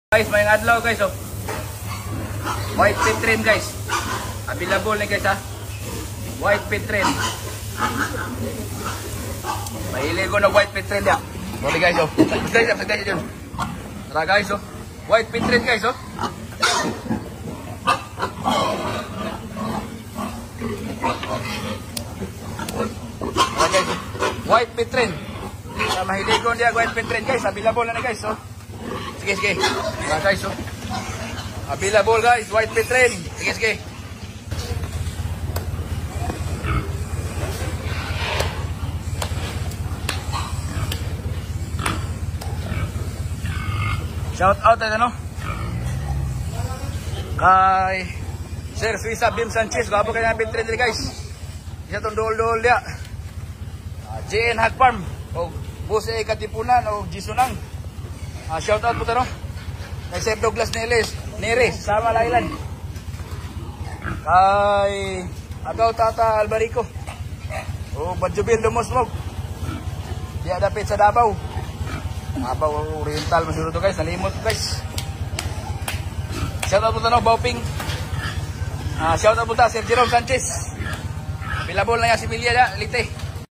Guys, may adlaw guys oh. White pit train guys. Available na guys ha. White pit train. Mahili ko na white pit train ya. Sorry guys oh. Guys yun. Tara guys oh. White pit train guys oh. Tara guys. White pit train. Mahili ko niya white pit train guys. Available na guys oh. Sige. Tara guys, oh. Available guys, white pit train. Sige. Shout out ano? Kay Sir Suisa Bim Sanchez, gabo kay pit train guys. Isa tong dol dia. JN Hag Farm o Buse Katipunan o Gisunang. Shout out po ito, no? Kay Sir Douglas Neres, sama Lailan. Kay Agaw Tata Albarico. O Badjubil Lumosmog. Di dapit sa Davao. Davao Oriental masuro to guys, nalimot guys. Shout out po ito, no? Bauping. Shout out po ito, Sir Jerome Sanchez. Available na yan si Milia Lite.